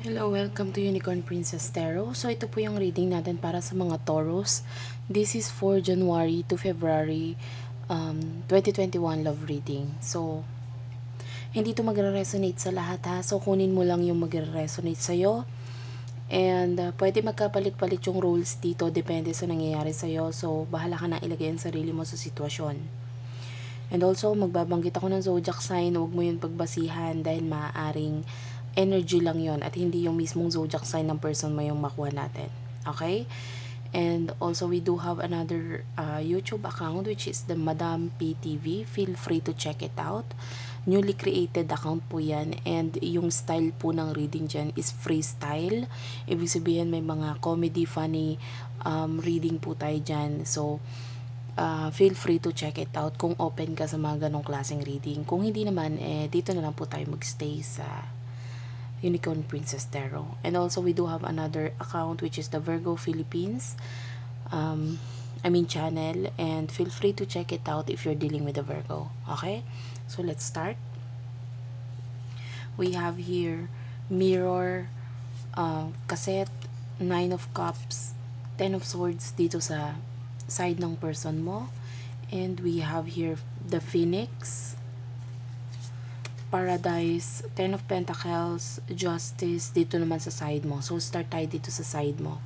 Hello, welcome to Unicorn Princess Tarot. So ito po yung reading natin para sa mga Taurus. This is for January to February 2021 love reading. So hindi to magre-resonate sa lahat ha. So kunin mo lang yung magre-resonate sa'yo. And pwede magkapalit-palit yung roles dito depende sa nangyayari sa'yo. So bahala ka na ilagay ang sarili mo sa sitwasyon. And also, magbabanggit ako ng zodiac sign, huwag mo yun pagbasihan dahil maaaring energy lang yon at hindi yung mismong zodiac sign ng person mo yung makuha natin. Okay? And also, we do have another YouTube account which is the Madam PTV. Feel free to check it out. Newly created account po yan. And yung style po ng reading dyan is freestyle. Ibig sabihin may mga comedy, funny reading po tayo dyan. So, feel free to check it out kung open ka sa mga ganong klaseng reading. Kung hindi naman, dito na lang po tayo magstay sa Unicorn Princess Tarot. And also, we do have another account which is the Virgo Philippines. Channel. And feel free to check it out if you're dealing with a Virgo. Okay? So, let's start. We have here Mirror, Cassette, Nine of Cups, Ten of Swords dito sa side ng person mo. And we have here the Phoenix, Paradise, Ten of Pentacles, Justice dito naman sa side mo. So start tayo dito sa side mo.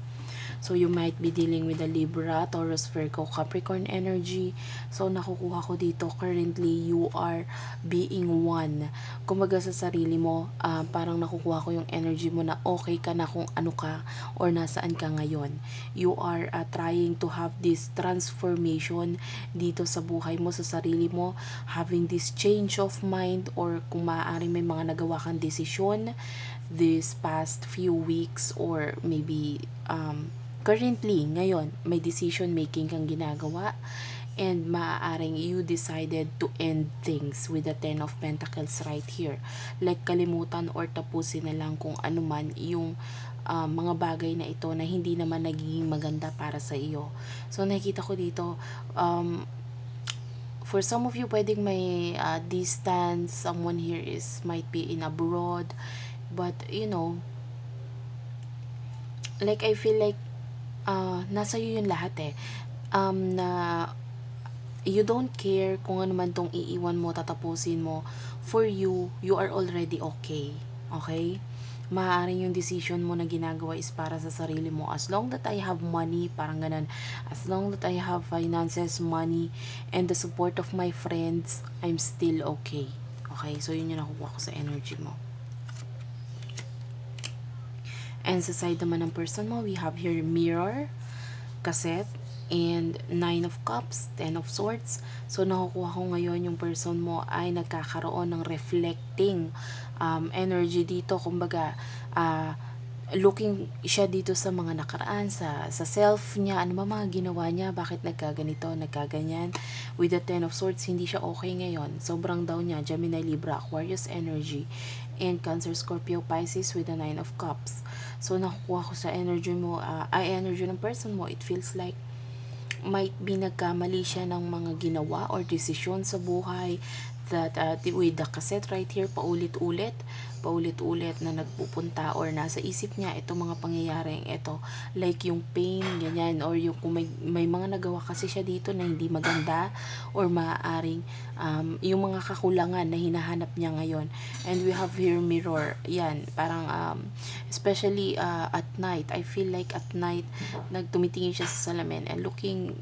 So you might be dealing with a Libra, Taurus, Virgo, Capricorn energy. So nakukuha ko dito currently you are being one. Kumbaga sa sarili mo, parang nakukuha ko yung energy mo na okay ka na kung ano ka or nasaan ka ngayon. You are trying to have this transformation dito sa buhay mo, sa sarili mo, having this change of mind, or kung maaari may mga nagawa kang desisyon this past few weeks, or maybe currently, ngayon, may decision making kang ginagawa, and maaaring you decided to end things with the Ten of Pentacles right here. Like kalimutan or tapusin na lang kung ano man yung mga bagay na ito na hindi naman nagiging maganda para sa iyo. So nakikita ko dito, for some of you, pwedeng may distance. Someone here might be in abroad. But, like I feel like nasa iyo yung lahat na you don't care kung ano man tong iiwan mo, tatapusin mo. For you, you are already okay. Okay? Maaaring yung decision mo na ginagawa is para sa sarili mo. As long that I have money, parang ganun. As long that I have finances, money, and the support of my friends, I'm still okay. Okay? So, yun yung nakukuha ko sa energy mo. And sa side naman ng person mo, we have here Mirror, Cassette, and Nine of Cups, Ten of Swords. So, nakukuha ko ngayon yung person mo ay nagkakaroon ng reflecting energy dito. Kumbaga, looking siya dito sa mga nakaraan, sa self niya, ano ba mga ginawa niya, bakit nagkaganito, nagkaganyan. With the Ten of Swords, hindi siya okay ngayon. Sobrang down niya, Gemini, Libra, Aquarius energy, and Cancer, Scorpio, Pisces with the Nine of Cups. So, nakukuha ko sa energy mo, energy ng person mo, it feels like might be nagkamali siya ng mga ginawa or desisyon sa buhay that with the cassette right here, paulit-ulit na nagpupunta or nasa isip niya itong mga pangyayaring ito, like yung pain, ganyan, or yung kung may mga nagawa kasi siya dito na hindi maganda, or maaaring yung mga kakulangan na hinahanap niya ngayon. And we have here Mirror, yan, parang especially at night, I feel like at night nagtumitingin siya sa salamin and looking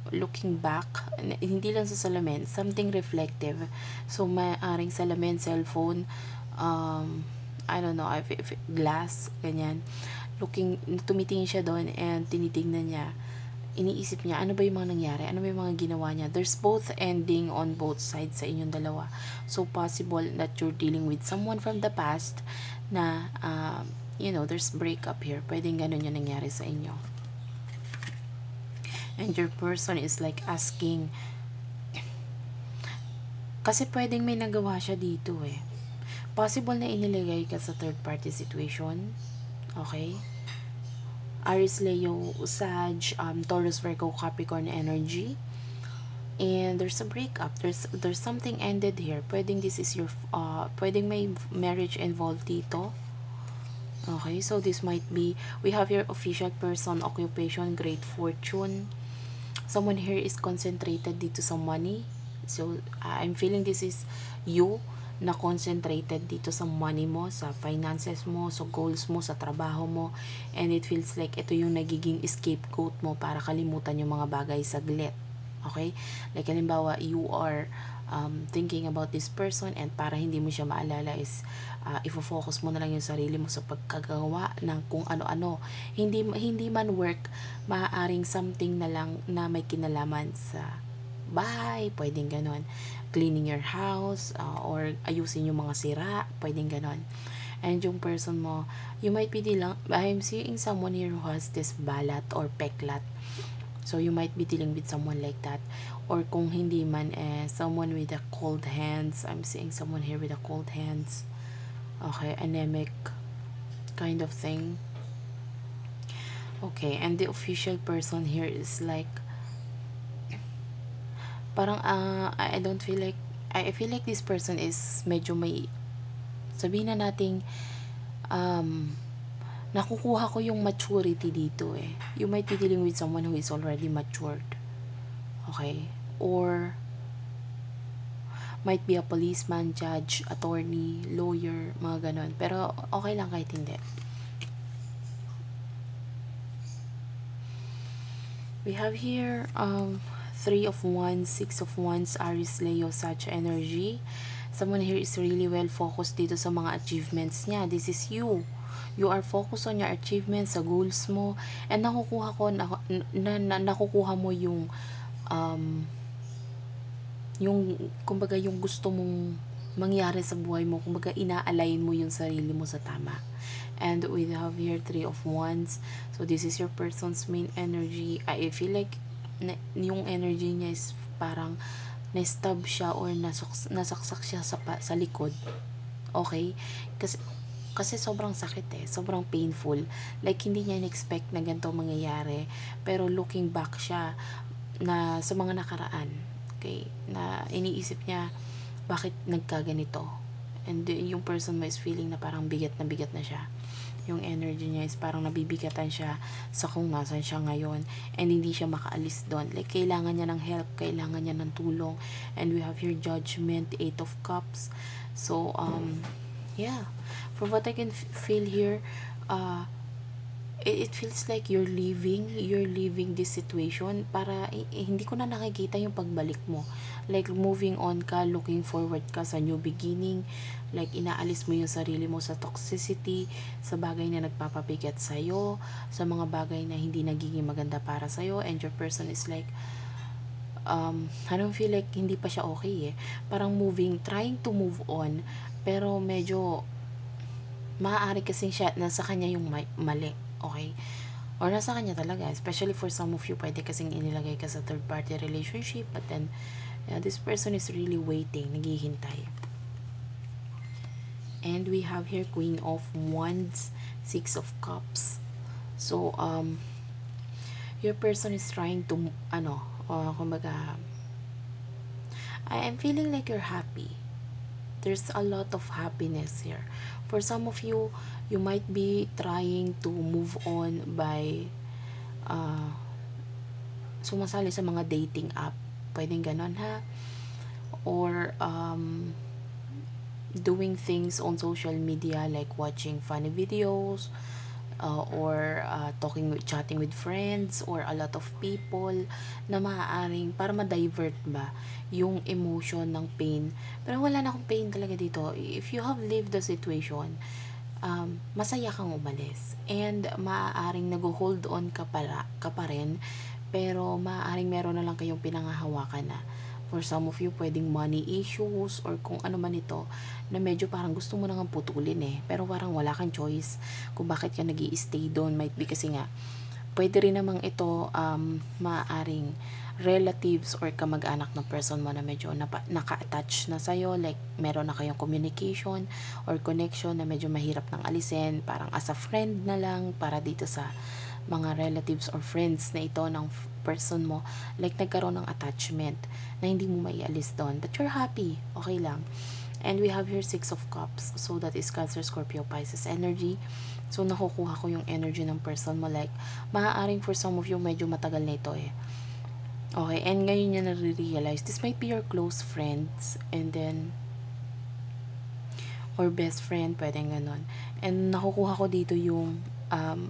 back, hindi lang sa salamin, something reflective. So maaaring salamin, cellphone, I don't know, if glass, ganyan. Tumitingin siya doon and tinitingnan niya. Iniisip niya, ano ba yung mga nangyari? Ano ba yung mga ginawa niya? There's both ending on both sides sa inyong dalawa. So, possible that you're dealing with someone from the past na, there's breakup here. Pwedeng ganun yung nangyari sa inyo. And your person is like asking, kasi pwedeng may nagawa siya dito Possible na inilagay ka sa third party situation. Okay? Aries, Leo, Sag, Taurus, Virgo, Capricorn energy. And there's a breakup. There's something ended here. Pwedeng this is your pwedeng may marriage involved dito. Okay, so this might be, we have your official person, occupation, great fortune. Someone here is concentrated dito sa money. So, I'm feeling this is you na concentrated dito sa money mo, sa finances mo, sa goals mo, sa trabaho mo. And it feels like ito yung nagiging scapegoat mo para kalimutan yung mga bagay saglit. Okay? Like, halimbawa, you are thinking about this person and para hindi mo siya maalala is ifo-focus mo na lang yung sarili mo sa pagkagawa ng kung ano-ano. Hindi man work, maaaring something na lang na may kinalaman sa bahay, pwedeng ganon. Cleaning your house, or ayusin yung mga sira, pwedeng ganon. And yung person mo, you might be dealing, I'm seeing someone here who has this balat or peklat. So, you might be dealing with someone like that. Or kung hindi man, someone with a cold hands. I'm seeing someone here with a cold hands. Okay, anemic kind of thing. Okay, and the official person here is like, parang, I don't feel like, I feel like this person is medyo may, sabihin na nating, nakukuha ko yung maturity dito eh. You might be dealing with someone who is already matured. Okay? Or, might be a policeman, judge, attorney, lawyer, mga ganon. Pero, okay lang kahit hindi. We have here, 3 of Wands, 6 of Wands, Aries, Leo, Sag energy. Someone here is really well focused dito sa mga achievements niya. This is you. You are focused on your achievements, sa goals mo, and nakukuha mo yung kumbaga yung gusto mong mangyari sa buhay mo, kumbaga ina-align mo yung sarili mo sa tama. And we have here 3 of Wands. So this is your person's main energy. I feel like yung energy niya is parang na-stab siya or nasaksak siya sa likod. Okay? Kasi sobrang sakit sobrang painful. Like, hindi niya in-expect na ganito mangyayari. Pero looking back siya na sa mga nakaraan, okay, na iniisip niya, bakit nagkaganito? And yung person mo is feeling na parang bigat na siya. Yung energy niya is parang nabibigatan siya sa kung nasan siya ngayon. And hindi siya makaalis doon. Like, kailangan niya ng help, kailangan niya ng tulong. And we have here Judgment, 8 of Cups. So, yeah, from what I can feel here, it feels like you're leaving this situation para hindi ko na nakikita yung pagbalik mo. Like, moving on ka, looking forward ka sa new beginning. Like, inaalis mo yung sarili mo sa toxicity, sa bagay na nagpapabigat sa'yo, sa mga bagay na hindi nagiging maganda para sa'yo. And your person is like, I don't feel like hindi pa siya okay Parang trying to move on, pero medyo maaari kasing siya, nasa kanya yung mali, okay? Or nasa kanya talaga, especially for some of you, pwede kasing inilagay ka sa third party relationship, but then, this person is really waiting, naghihintay. And we have here Queen of Wands, 6 of Cups. So, your person is trying to, kumbaga, I'm feeling like you're happy. There's a lot of happiness here. For some of you, you might be trying to move on by sumasali sa mga dating app. Pwedeng ganon ha. Or doing things on social media like watching funny videos, or chatting with friends or a lot of people na maaaring para ma-divert ba yung emotion ng pain. Pero wala na akong pain talaga dito. If you have lived the situation, masaya kang umalis. And maaaring nag-hold on ka pa rin, pero maaaring meron na lang kayong pinangahawakan na. For some of you, pwedeng money issues or kung ano man ito, na medyo parang gusto mo nang putulin pero parang wala kang choice kung bakit ka nag-i-stay doon. Might be kasi nga, pwede rin namang ito, maaaring relatives or kamag-anak ng person mo na medyo naka-attach na sa'yo, like meron na kayong communication or connection na medyo mahirap nang alisin, parang as a friend na lang para dito sa mga relatives or friends na ito ng person mo, like nagkaroon ng attachment na hindi mo maialis doon, but you're happy, okay lang. And we have here Six of Cups. So that is Cancer, Scorpio, Pisces energy. So nakukuha ko yung energy ng person mo. Like, maaaring for some of you, medyo matagal na ito eh. Okay, and ngayon niya nare-realize. This might be your close friends. And then, or best friend, pwedeng ganon. And nakukuha ko dito yung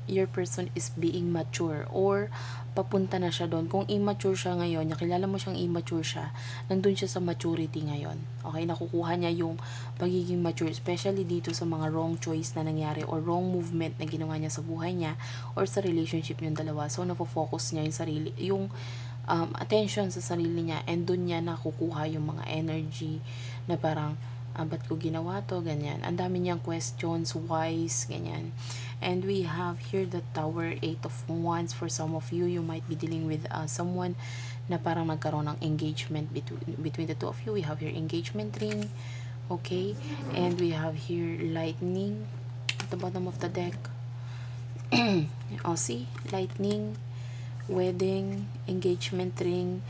your person is being mature or papunta na siya doon. Kung immature siya ngayon, nakilala mo siyang immature siya, nandun siya sa maturity ngayon. Okay, nakukuha niya yung pagiging mature, especially dito sa mga wrong choice na nangyari or wrong movement na ginawa niya sa buhay niya or sa relationship niyong dalawa. So, nafo-focus niya yung sarili, yung attention sa sarili niya, and dun niya nakukuha yung mga energy na parang, ba't ko ginawa to, ganyan. Ang dami niyang questions, whys, ganyan. And we have here the Tower, 8 of Wands. For some of you, you might be dealing with someone na parang nagkaroon ng engagement between the two of you. We have here engagement ring, okay? And we have here lightning at the bottom of the deck. See? Lightning, wedding, engagement ring,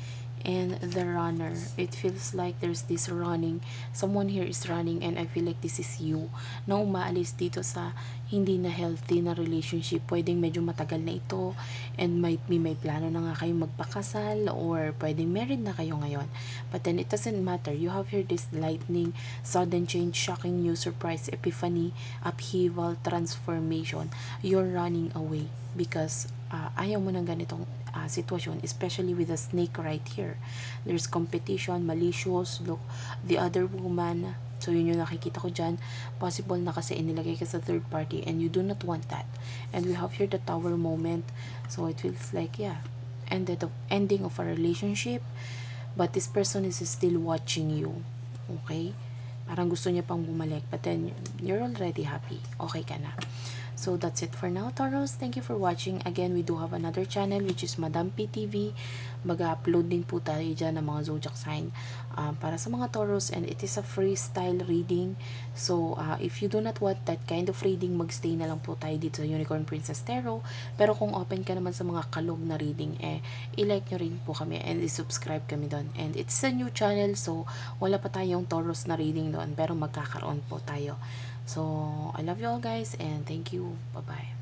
and the runner. It feels like there's this running. Someone here is running, and I feel like this is you na umaalis dito sa hindi na healthy na relationship. Pwedeng medyo matagal na ito, and might be may plano na nga kayong magpakasal, or pwedeng married na kayo ngayon. But then it doesn't matter. You have here this lightning, sudden change, shocking news, surprise, epiphany, upheaval, transformation. You're running away because ayaw mo ng ganitong sitwasyon, especially with the snake right here. There's competition, malicious, look, the other woman. So, yun yung nakikita ko dyan. Possible na kasi inilagay ka sa third party, and you do not want that. And we have here the Tower moment. So, it feels like, yeah, ending of a relationship, but this person is still watching you. Okay? Parang gusto niya pang bumalik, but then you're already happy. Okay ka na. So, that's it for now, Taurus. Thank you for watching. Again, we do have another channel, which is Madam PTV. Mag-upload din po tayo dyan ng mga zodiac sign para sa mga Taurus, and it is a freestyle reading. So, if you do not want that kind of reading, magstay na lang po tayo dito sa Unicorn Princess Tarot. Pero kung open ka naman sa mga kalog na reading, i-like nyo rin po kami and i-subscribe kami doon. And it's a new channel, so wala pa tayong Taurus na reading doon, pero magkakaroon po tayo. So, I love you all guys, and thank you. Bye-bye.